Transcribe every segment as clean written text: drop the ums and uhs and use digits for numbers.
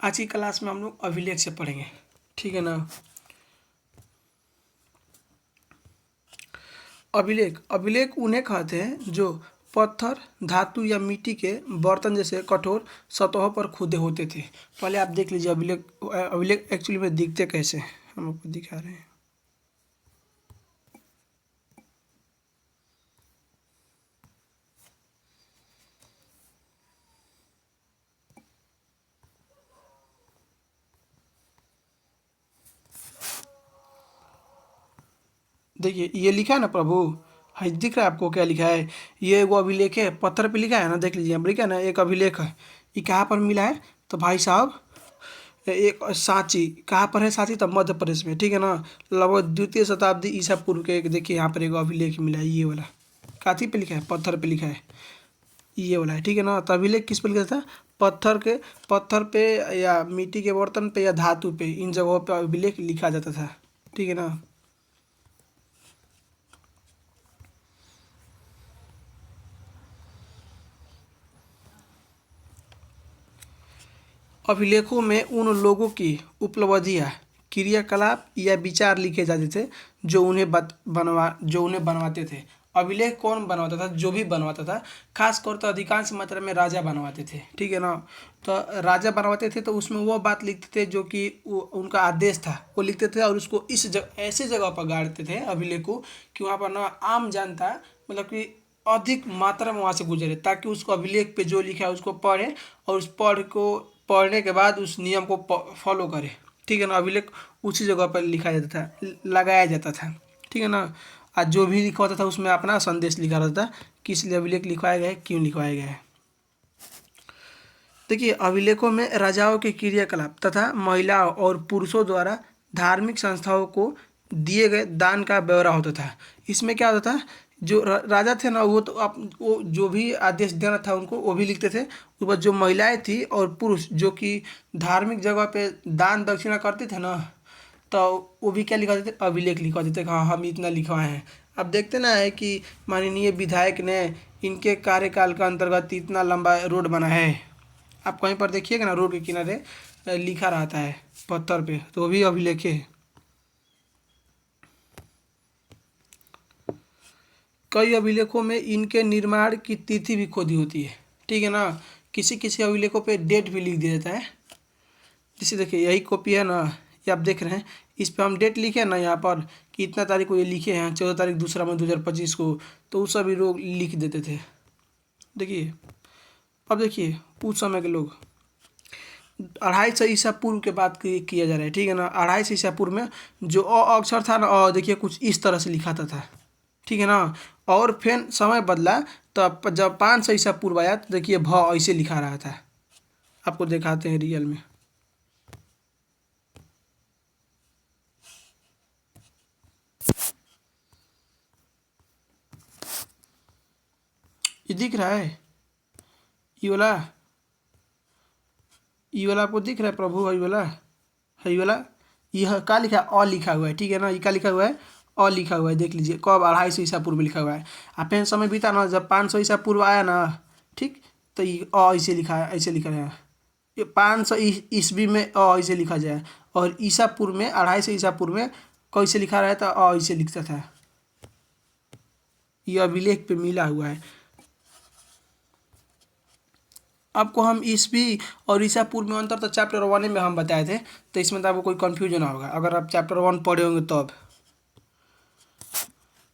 आज की क्लास में हम लोग अभिलेख से पढ़ेंगे, ठीक है ना। अभिलेख अभिलेख उन्हें कहते हैं जो पत्थर, धातु या मिट्टी के बर्तन जैसे कठोर सतहों पर खुदे होते थे। पहले आप देख लीजिए अभिलेख अभिलेख एक्चुअली में दिखते कैसे हैं, हम आपको दिखा रहे हैं। देखिए ये लिखा है ना प्रभु, है दिख रहा है आपको क्या लिखा है। ये वो अभिलेख है, पत्थर पे लिखा है ना, देख लीजिए लिखा है ना एक अभिलेख है। ये कहाँ पर मिला है तो भाई साहब, एक सांची कहाँ पर है, सांची तो मध्य प्रदेश में, ठीक है ना। लगभग द्वितीय शताब्दी ईसा पूर्व के एक देखिए यहाँ पर एक अभिलेख मिला है, ये वाला काथी पे लिखा है, पत्थर पे लिखा है, ये वाला है, ठीक है ना। तो अभिलेख किस पे लिखा था, पत्थर पे या मिट्टी के बर्तन पे या धातु पे, इन जगहों पे अभिलेख लिखा जाता था, ठीक है ना। अभिलेखों में उन लोगों की उपलब्धियाँ, क्रियाकलाप या विचार लिखे जाते थे जो उन्हें बनवाते थे। अभिलेख कौन बनवाता था, जो भी बनवाता था, खासकर तो अधिकांश मात्रा में राजा बनवाते थे, ठीक है ना। तो राजा बनवाते थे तो उसमें वो बात लिखते थे जो कि उनका आदेश था वो लिखते थे, और उसको ऐसी जगह पर गाड़ते थे अभिलेख को कि वहाँ पर ना आम जनता, मतलब कि अधिक मात्रा में वहाँ से गुजरे, ताकि उसको अभिलेख पे जो लिखा है उसको पढ़े, और उस पढ़ने के बाद उस नियम को फॉलो करे, ठीक है ना। अभिलेख उसी जगह पर लिखा जाता था, लगाया जाता था, ठीक है ना। आज जो भी लिखा होता था उसमें अपना संदेश लिखा रहता था, किस लिए अभिलेख लिखवाया गया है, क्यों लिखवाया गया है। देखिए अभिलेखों में राजाओं के क्रियाकलाप तथा महिलाओं और पुरुषों द्वारा धार्मिक संस्थाओं को दिए गए दान का ब्यौरा होता था। इसमें क्या होता था, जो राजा थे ना, वो तो आप वो जो भी आदेश देना था उनको वो भी लिखते थे। उसके बाद जो महिलाएं थी और पुरुष जो कि धार्मिक जगह पे दान दक्षिणा करते थे ना, तो वो भी क्या लिखवाते थे, अभिलेख लिखवाते थे, हाँ हम इतना लिखवाए हैं। अब देखते ना है कि माननीय विधायक ने इनके कार्यकाल के अंतर्गत इतना लंबा रोड बना है। आप कहीं पर देखिएगा ना रोड के किनारे लिखा रहता है पत्थर पे, तो वो भी अभिलेख है। कई अभिलेखों में इनके निर्माण की तिथि भी खोदी होती है, ठीक है ना। किसी किसी अभिलेखों पे डेट भी लिख दिया जाता है। जैसे देखिए यही कॉपी है ना, ये आप देख रहे हैं, इस पे हम डेट लिखे हैं ना यहाँ पर कि इतना तारीख को ये लिखे हैं, 14 तारीख दूसरा महीना 2025 को, तो उस सभी लोग लिख देते थे। देखिए अब देखिए उस समय के लोग 250 ईसा पूर्व के बात किया जा रहा है, ठीक है ना। 250 ईसा पूर्व में जो अक्षर था ना, देखिए कुछ इस तरह से लिखाता था, ठीक है ना। और फिर समय बदला तो जब 500 ईसा पूर्व आया तो देखिए भ ऐसे लिखा रहा था। आपको दिखाते हैं रियल में, ये दिख रहा है, ये वाला, ये वाला आपको दिख रहा है प्रभु, ये वाला है, ये वाला, यह क्या लिखा है, अ लिखा हुआ है, ठीक है ना। ये क्या लिखा हुआ है, अ लिखा हुआ है, देख लीजिए कब 250 ईसा पूर्व में लिखा हुआ है। आप फिर समय बीता ना, जब 500 ईसा पूर्व आया ना, ठीक, तो ये अ ऐसे लिखा है, ऐसे लिखा है। ये 500 ईस्वी में ऐसे लिखा जाए, और ईसा पूर्व में 250 ईसा पूर्व में कैसे लिखा रहा था, ऐसे लिखता था। ये अभिलेख पे मिला हुआ है। आपको हम ईस्वी और ईसा पूर्व में अंतर तो चैप्टर 1 में हम बताए थे, तो इसमें तो आपको कोई कन्फ्यूजन ना होगा अगर आप चैप्टर 1 पढ़े होंगे तब।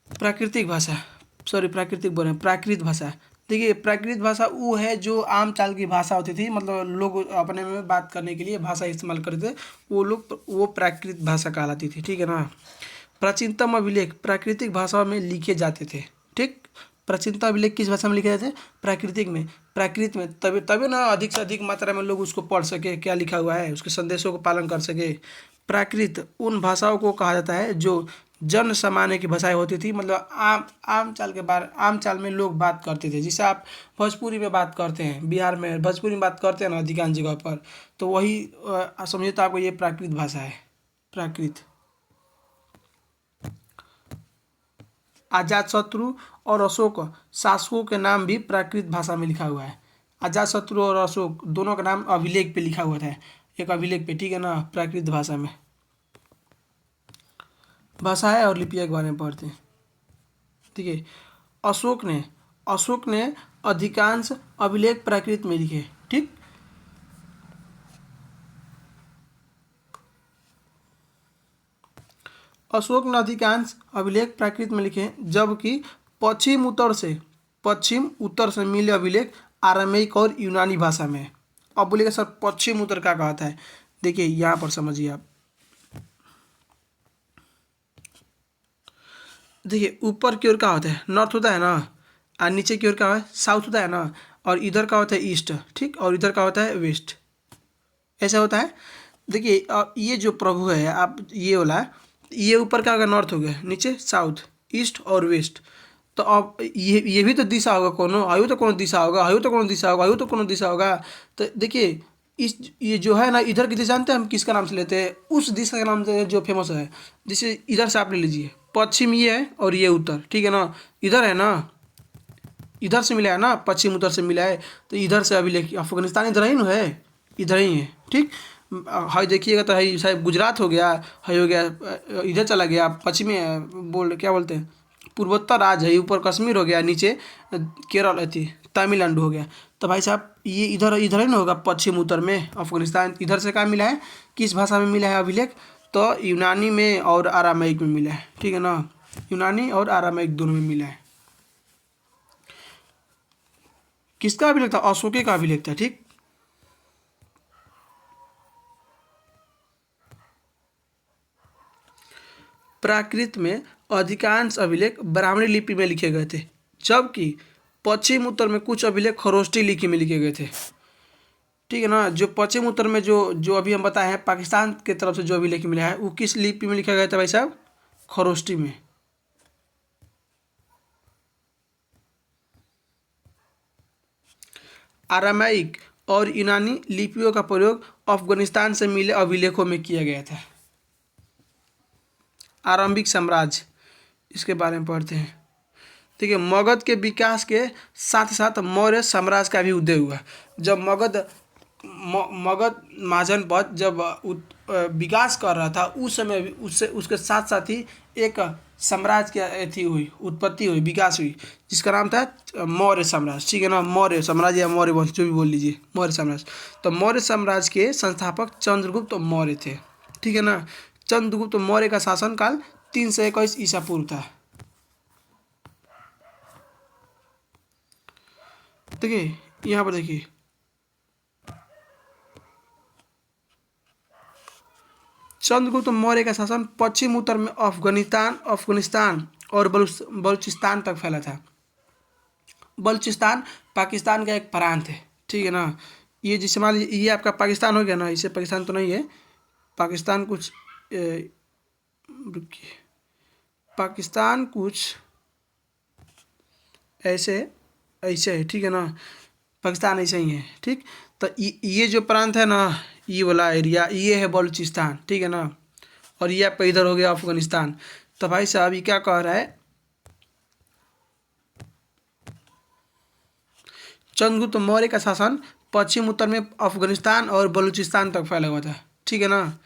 प्राकृतिक भाषा, सॉरी प्राकृतिक बोले, प्राकृत भाषा। देखिए प्राकृत भाषा वो है जो आम चाल की भाषा होती थी, मतलब लोग अपने में बात करने के लिए भाषा इस्तेमाल करते थे, वो लोग वो प्राकृत भाषा कहलाती थी, ठीक है ना। प्राचीनतम अभिलेख प्राकृतिक भाषा में लिखे जाते थे, ठीक। प्राचीनतम अभिलेख किस भाषा में लिखे जाते थे, प्राकृतिक में, प्राकृत में, तभी तभी ना अधिक से अधिक मात्रा में लोग उसको पढ़ सके, क्या लिखा हुआ है, उसके संदेशों को पालन कर सके। प्राकृत उन भाषाओं को कहा जाता है जो जन सामान्य की भाषाएं होती थी, मतलब आम चाल में लोग बात करते थे। जैसे आप भोजपुरी में बात करते हैं, बिहार में भोजपुरी में बात करते हैं ना अधिकांश जगह पर, तो वही समझिए तो आपको ये प्राकृत भाषा है, प्राकृत। अजातशत्रु और अशोक शासकों के नाम भी प्राकृत भाषा में लिखा हुआ है। अजातशत्रु और अशोक दोनों का नाम अभिलेख पे लिखा हुआ था। एक अभिलेख पे, ठीक है ना, प्राकृत भाषा में। भाषा है और लिपियों के बारे में पढ़ते हैं, ठीक है। अशोक ने अधिकांश अभिलेख प्राकृत में लिखे, ठीक। अशोक ने अधिकांश अभिलेख प्राकृत में लिखे, जबकि पश्चिम उत्तर से मिले अभिलेख आरामिक और यूनानी भाषा में। अब बोलिएगा सर पश्चिम उत्तर क्या कहता है, देखिए यहाँ पर समझिए आप। देखिए ऊपर की ओर क्या होता है, नॉर्थ होता है ना, और नीचे की ओर क्या है, साउथ होता है ना, और इधर का होता है ईस्ट, ठीक, और इधर का होता है वेस्ट, ऐसा होता है। देखिए ये जो प्रभु है, आप ये वाला, ये ऊपर क्या होगा, नॉर्थ हो गया, नीचे साउथ, ईस्ट और वेस्ट। तो अब ये भी तो दिशा होगा, कोनो आयु तो कोनो दिशा होगा, आयु तो कोनो दिशा होगा, आयु तो कोनो दिशा होगा। तो देखिए इस ये जो है ना, इधर की दिशा जानते हैं हम किसका नाम से लेते हैं, उस दिशा का नाम से जो फेमस है। जैसे इधर से आप ले लीजिए, पश्चिम ये है और ये उत्तर, ठीक है ना, इधर है ना, इधर से मिला है ना, पश्चिम उत्तर से मिला है, तो इधर से अभी लेके अफगानिस्तान इधर ही ना है, इधर ही है, ठीक। हाई देखिएगा तो हाई शायद गुजरात हो गया, हाई हो गया, इधर चला गया पश्चिमी, क्या बोलते हैं, पूर्वोत्तर राज्य है, ऊपर कश्मीर हो गया, नीचे केरल थी, तमिलनाडु हो गया। तो भाई साहब ये इधर इधर ही ना होगा, पश्चिम उत्तर में अफगानिस्तान। इधर से क्या मिला है, किस भाषा में मिला है अभिलेख, तो यूनानी में और आरामाइक में मिला है, ठीक है ना, यूनानी और आरामाइक दोनों में मिला है। किसका अभिलेख था, अशोके का अभिलेख था, ठीक। प्राकृत में अधिकांश अभिलेख ब्राह्मणी लिपि में लिखे गए थे, जबकि पश्चिम उत्तर में कुछ अभिलेख खरोष्टी लिपि में लिखे गए थे, ठीक है ना। जो पश्चिम उत्तर में जो जो अभी हम बताए हैं, पाकिस्तान के तरफ से जो अभिलेख मिला है, वो किस लिपि में लिखा गया था भाई साहब, खरोष्टी में। आरामाइक और यूनानी लिपियों का प्रयोग अफगानिस्तान से मिले अभिलेखों में किया गया था। आरंभिक साम्राज्य, इसके बारे में पढ़ते हैं। देखिए मगध के विकास के साथ साथ मौर्य साम्राज्य का भी उदय हुआ। जब मगध महाजनपद जब विकास कर रहा था, उस समय उससे उसके साथ साथ ही एक साम्राज्य की अथी हुई, उत्पत्ति हुई, विकास हुई, जिसका नाम था मौर्य साम्राज्य, ठीक है ना। मौर्य साम्राज्य या मौर्य वंश जो भी बोल लीजिए, मौर्य साम्राज्य। तो मौर्य साम्राज्य के संस्थापक चंद्रगुप्त मौर्य थे, ठीक है ना। चंद्रगुप्त मौर्य का शासनकाल 321 ईसा पूर्व था। देखिए यहाँ पर देखिए, चंद्रगुप्त मौर्य का शासन पश्चिम उत्तर में अफगानिस्तान और बलूचिस्तान तक फैला था। बलूचिस्तान पाकिस्तान का एक प्रांत है, ठीक है ना। ये जिस मान लीजिए ये आपका पाकिस्तान हो गया ना, इसे पाकिस्तान तो नहीं है, पाकिस्तान कुछ रुकिए, पाकिस्तान कुछ ऐसे ऐसे है, ठीक है ना, पाकिस्तान ऐसे ही है, ठीक। तो ये जो प्रांत है ना, ये वाला एरिया, ये है बलूचिस्तान, ठीक है ना, और ये आपका इधर हो गया अफगानिस्तान। तो भाई साहब ये क्या कह रहा है, चंद्रगुप्त मौर्य का शासन पश्चिम उत्तर में अफगानिस्तान और बलूचिस्तान तक फैला हुआ था, ठीक है ना।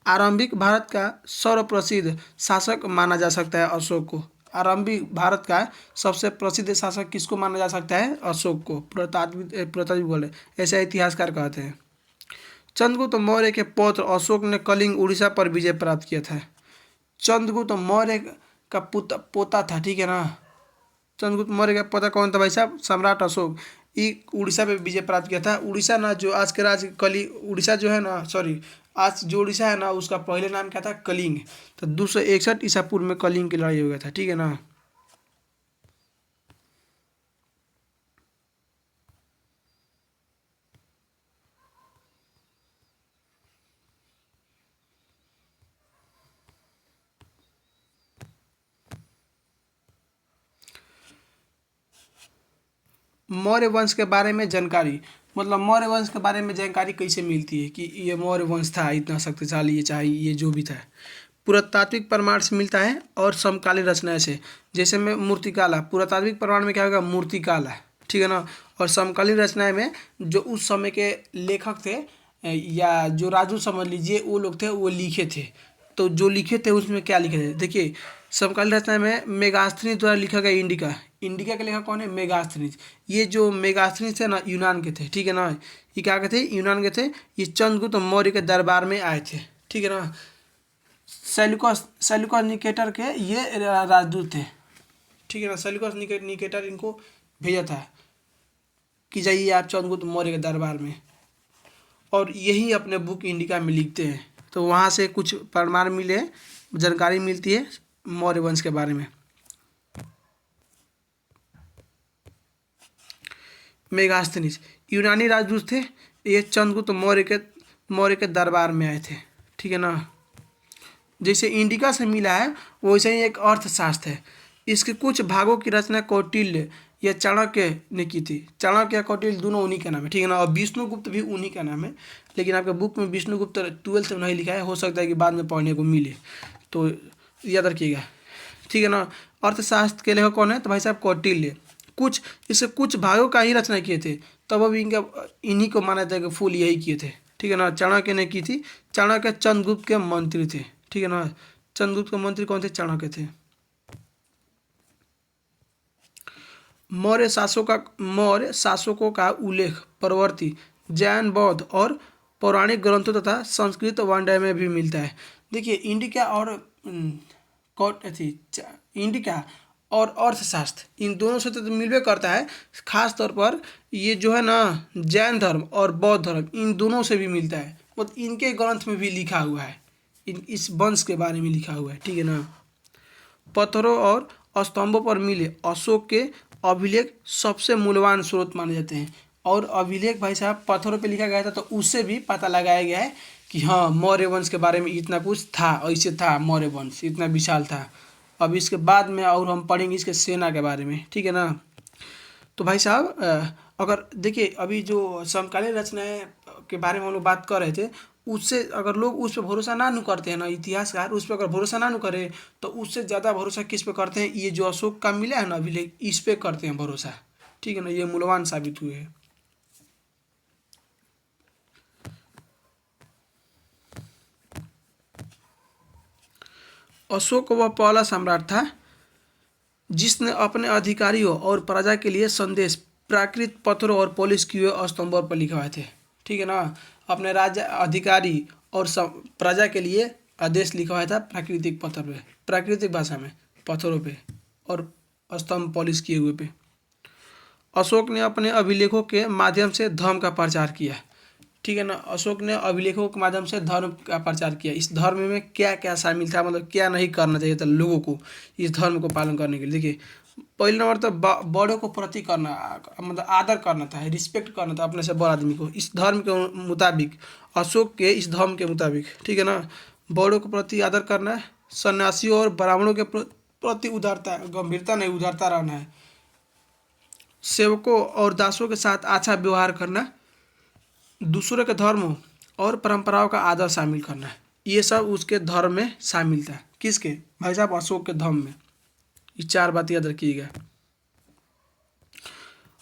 आरंभिक भारत का सर्वप्रसिद्ध शासक माना जा सकता है अशोक को। आरंभिक भारत का सबसे प्रसिद्ध शासक किसको माना जा सकता है, अशोक को। पुरातात्विक बोले, ऐसा इतिहासकार कहते हैं। चंद्रगुप्त मौर्य के पौत्र अशोक ने कलिंग उड़ीसा पर विजय प्राप्त किया था। चंद्रगुप्त मौर्य का पोता था, ठीक है ना। चंद्रगुप्त मौर्य का पोता कौन था भाई साहब, सम्राट अशोक। ये उड़ीसा पे विजय प्राप्त किया था। उड़ीसा ना जो आज के राज्य उड़ीसा जो है ना, सॉरी, आज जो उड़ीसा है ना, उसका पहले नाम क्या था, कलिंग। तो 261 ईसा पूर्व में कलिंग की लड़ाई हो गया था, ठीक है ना। मौर्य वंश के बारे में जानकारी, मतलब मौर्य वंश के बारे में जानकारी कैसे मिलती है कि ये मौर्य वंश था, इतना शक्तिशाली, ये चाहे ये जो भी था। पुरातात्विक प्रमाण से मिलता है और समकालीन रचनाएं से, जैसे में मूर्तिकाला, पुरातात्विक प्रमाण में क्या होगा, मूर्तिकाला, ठीक है ना। और समकालीन रचनाएं में जो उस समय के लेखक थे, या जो राजू समझ लीजिए वो लोग थे, वो लिखे थे। तो जो लिखे थे उसमें क्या लिखे थे, देखिए समकालीन रचना में मेगास्थनीज द्वारा लिखा गया इंडिका। इंडिका का लेखक कौन है, मेगास्थनीज। ये जो मेगास्थनीज थे ना, यूनान के थे, ठीक है ना। ये क्या के थे, यूनान के थे। ये चंद्रगुप्त मौर्य के दरबार में आए थे, ठीक है ना। सेल्यूकस सेल्यूकस निकेटर के ये राजदूत थे, ठीक है ना। सेल्यूकस निकेटर इनको भेजा था कि जाइए आप चंद्रगुप्त मौर्य के दरबार में, और यही अपने बुक इंडिका में लिखते हैं। तो वहाँ से कुछ प्रमाण मिले, जानकारी मिलती है मौर्य वंश के बारे में। मेगास्थनीज यूनानी राजदूत थे, ये चंद्रगुप्त मौर्य के दरबार में आए थे, ठीक है ना। जैसे इंडिका से मिला है वैसे ही एक अर्थशास्त्र है। इसके कुछ भागों की रचना कौटिल्य या चाणक्य ने की थी। चाणक्य या कौटिल्य दोनों उन्हीं का नाम है, ठीक है ना। और विष्णुगुप्त भी उन्हीं का नाम है, लेकिन आपके बुक में विष्णुगुप्त 12th में नहीं लिखा है, हो सकता है कि बाद में पढ़ने को मिले, तो याद रखिएगा, ठीक है ना। अर्थशास्त्र के लेखक कौन है, तो भाई साहब कौटिल्य। कुछ इससे कुछ भागों का ही रचना किए थे, तब अभी इन्हीं को माना जाता है कि फुल यही किए थे, ठीक है ना। चाणक्य ने की थी। चाणक्य चंद्रगुप्त के मंत्री थे, ठीक है ना। चंद्रगुप्त के मंत्री कौन थे, चाणक्य थे। मौर्य शासकों का उल्लेख परवर्ती जैन, बौद्ध और पौराणिक ग्रंथों तथा संस्कृत वाङ्मय में भी मिलता है। देखिए इंडिका और इंडिका और अर्थशास्त्र, इन दोनों से तो मिलवे करता है। खास तौर पर ये जो है ना, जैन धर्म और बौद्ध धर्म, इन दोनों से भी मिलता है। मतलब इनके ग्रंथ में भी लिखा हुआ है, इस वंश के बारे में लिखा हुआ है, ठीक है ना। पत्थरों और स्तंभों पर मिले अशोक के अभिलेख सबसे मूल्यवान स्रोत माने जाते हैं। और अभिलेख भाई साहब पत्थरों पे लिखा गया था, तो उससे भी पता लगाया गया है कि हाँ मौर्य वंश के बारे में इतना कुछ था, ऐसे था, मौर्य वंश इतना विशाल था। अब इसके बाद में और हम पढ़ेंगे इसके सेना के बारे में, ठीक है ना। तो भाई साहब अगर देखिए अभी जो समकालीन रचनाएं के बारे में हम लोग बात कर रहे थे, उससे अगर लोग उस पर भरोसा ना करते हैं ना, इतिहासकार उस पर अगर भरोसा ना करे, तो उससे ज़्यादा भरोसा किस पे करते हैं, ये जो अशोक का मिला है ना अभिलेख, इस पे करते हैं भरोसा, ठीक है ना। ये मूल्यवान साबित हुए हैं। अशोक वह पहला सम्राट था जिसने अपने अधिकारियों और प्रजा के लिए संदेश प्राकृत पत्रों और पॉलिश किए हुए स्तंभों पर लिखवाए थे, ठीक है ना। अपने राज्य अधिकारी और प्रजा के लिए आदेश लिखवाया था प्राकृतिक पत्थर पे, प्राकृतिक भाषा में पत्थरों पे, और स्तंभ पॉलिश किए हुए पे। अशोक ने अपने अभिलेखों के माध्यम से धर्म का प्रचार किया, ठीक है ना। अशोक ने अभिलेखों के माध्यम से धर्म का प्रचार किया। इस धर्म में क्या क्या शामिल था, मतलब क्या नहीं करना चाहिए था लोगों को इस धर्म को पालन करने के लिए। देखिए पहले नंबर तो बड़ों को प्रति करना, मतलब आदर करना था, रिस्पेक्ट करना था अपने से बड़ा आदमी को, इस धर्म के मुताबिक, अशोक के इस धर्म के मुताबिक, ठीक है ना। बड़ों के प्रति आदर करना है, सन्यासियों और ब्राह्मणों के प्रति उदारता, गंभीरता नहीं, उदारता रहना है। सेवकों और दासों के साथ अच्छा व्यवहार करना, दूसरों के धर्म और परंपराओं का आदर शामिल करना है, ये सब उसके धर्म में शामिल था। किसके, भाई साहब अशोक के धर्म में। ये 4 बात याद रखिएगा।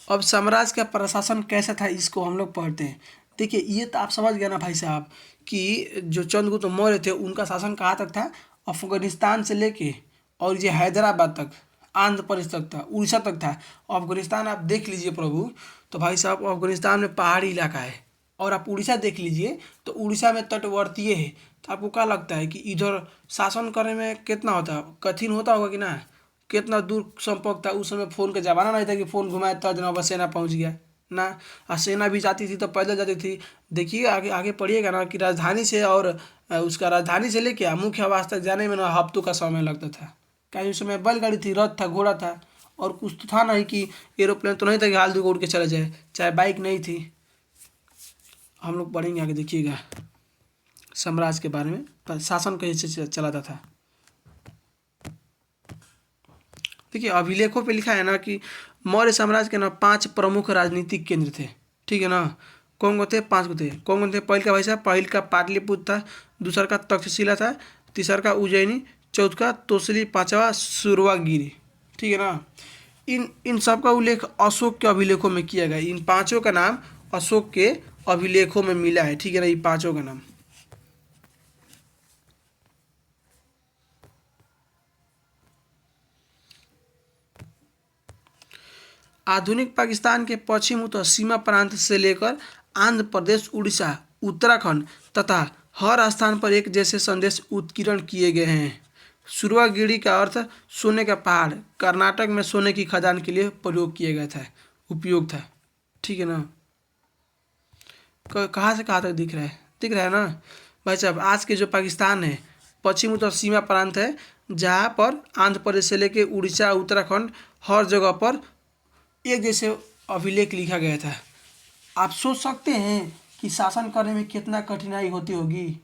अब साम्राज्य का प्रशासन कैसा था, इसको हम लोग पढ़ते हैं। देखिए ये तो आप समझ गए ना भाई साहब कि जो चंद्रगुप्त मौर्य थे उनका शासन कहाँ तक था, अफगानिस्तान से लेके और ये हैदराबाद तक, आंध्र प्रदेश तक था, उड़ीसा तक था। अफगानिस्तान आप देख लीजिए प्रभु, तो भाई साहब अफगानिस्तान में पहाड़ी इलाका है। और आप उड़ीसा देख लीजिए, तो उड़ीसा में तटवर्तीय है। तो आपको क्या लगता है कि इधर शासन करने में कितना होता, कठिन होता होगा कि ना। कितना दूर संपर्क था, उस समय फ़ोन का ज़माना नहीं था कि फ़ोन घुमाए तो जनाब सेना पहुंच गया ना। और सेना भी जाती थी तो पैदल जाती थी। देखिए आगे आगे पढ़िएगा ना कि राजधानी से, और उसका राजधानी से लेके मुख्य आवास तक जाने में ना हफ्तों का समय लगता था। क्या उस समय बैलगाड़ी थी, रथ था, घोड़ा था, और कुछ तो था नहीं कि एरोप्लेन तो नहीं था कि हाल उड़ के चला जाए, चाहे बाइक नहीं थी। हम लोग पढ़ेंगे आगे, देखिएगा साम्राज्य के बारे में, शासन कैसे चलाता था। देखिए अभिलेखों पे लिखा है ना कि मौर्य साम्राज्य के ना 5 प्रमुख राजनीतिक केंद्र थे, ठीक है ना। कौन कौन थे, 5 को थे। कौन कौन थे, पहल का भाई साहब, पहल का पाटलिपुत्र था, दूसरा का तक्षशिला था, तीसरा का उज्जैनी, चौथा का तोसली, पांचवा सुरवागिरी, ठीक है ना। इन सब का उल्लेख अशोक के अभिलेखों में किया गया। इन 5 का नाम अशोक के अभिलेखों में मिला है, ठीक है ना, ये पांचों का नाम। आधुनिक पाकिस्तान के पश्चिम उत्तर सीमा प्रांत से लेकर आंध्र प्रदेश, उड़ीसा, उत्तराखंड तथा हर स्थान पर एक जैसे संदेश उत्कीर्ण किए गए हैं। सुरवागिरी का अर्थ सोने का पहाड़, कर्नाटक में सोने की खदान के लिए प्रयोग किया गया था, उपयोग था, ठीक है ना। कहाँ से कहाँ तक दिख रहा है, दिख रहा है ना भाई साहब। आज के जो पाकिस्तान है, पश्चिम उत्तर सीमा प्रांत है, जहाँ पर आंध्र प्रदेश से लेके उड़ीसा, उत्तराखंड, हर जगह पर एक जैसे अभिलेख लिखा गया था। आप सोच सकते हैं कि शासन करने में कितना कठिनाई होती होगी।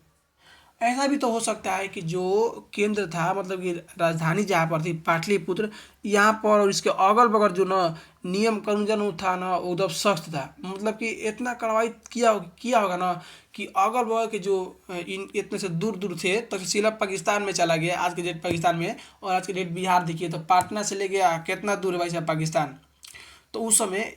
ऐसा भी तो हो सकता है कि जो केंद्र था, मतलब कि राजधानी जहाँ पर थी पाटलिपुत्र, यहाँ पर और इसके अगल बगल जो ना नियम कानून था ना, वो एकदम सख्त था। मतलब कि इतना कार्रवाई किया होगा ना कि अगल बगल के जो इन इतने से दूर दूर थे, तक्षशिला पाकिस्तान में चला गया, आज के डेट पाकिस्तान में। और आज के डेट बिहार देखिए तो पाटना से ले गया, कितना दूर है भाई साहब पाकिस्तान। तो उस समय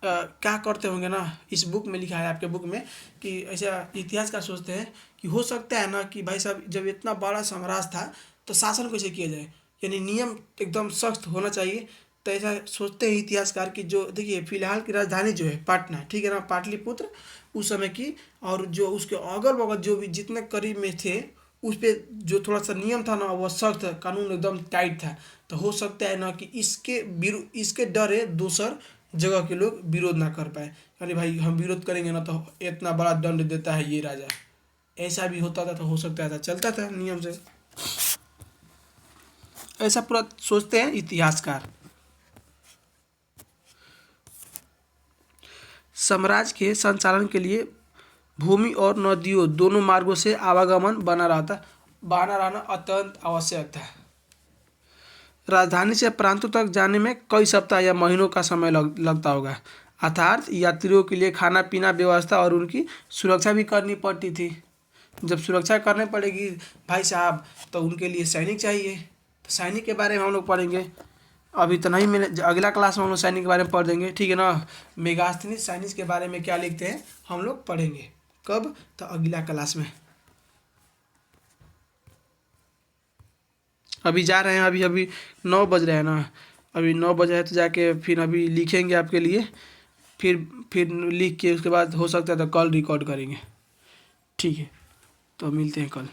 क्या करते होंगे ना, इस बुक में लिखा है, आपके बुक में, कि ऐसा इतिहासकार सोचते हैं कि हो सकता है ना कि भाई साहब जब इतना बड़ा साम्राज्य था तो शासन कैसे किया जाए, यानी नियम एकदम सख्त होना चाहिए। तो ऐसा सोचते हैं इतिहासकार कि जो देखिए फिलहाल की राजधानी जो है पाटना, ठीक है ना, पाटलिपुत्र उस समय की, और जो उसके अगल बगल जो भी जितने करीब में थे, उस पर जो थोड़ा सा नियम था ना, वह सख्त कानून एकदम टाइट था। तो हो सकता है ना कि इसके डरे दूसर जगह के लोग विरोध ना कर पाए, यानी भाई हम विरोध करेंगे ना तो इतना बड़ा दंड देता है ये राजा। ऐसा भी होता था, तो हो सकता था चलता था नियम से। ऐसा पूरा सोचते हैं इतिहासकार। साम्राज्य के संचालन के लिए भूमि और नदियों दोनों मार्गों से आवागमन बना रहना अत्यंत आवश्यक था। राजधानी से प्रांतों तक जाने में कई सप्ताह या महीनों का समय लगता होगा, अर्थात यात्रियों के लिए खाना पीना व्यवस्था और उनकी सुरक्षा भी करनी पड़ती थी। जब सुरक्षा करनी पड़ेगी भाई साहब, तो उनके लिए सैनिक चाहिए। तो सैनिक के बारे में हम लोग पढ़ेंगे। अभी तो नहीं, मैंने अगला क्लास में हम लोग सैनिक के बारे में पढ़ देंगे, ठीक है ना। मेगास्थनीज सैनिक के बारे में क्या लिखते हैं हम लोग पढ़ेंगे। कब? तो अगला क्लास में। अभी जा रहे हैं, अभी अभी 9 बज रहे हैं ना, अभी 9 बज रहे हैं, तो जाके फिर अभी लिखेंगे आपके लिए, फिर लिख के उसके बाद हो सकता है तो कल रिकॉर्ड करेंगे, ठीक है। तो मिलते हैं कल।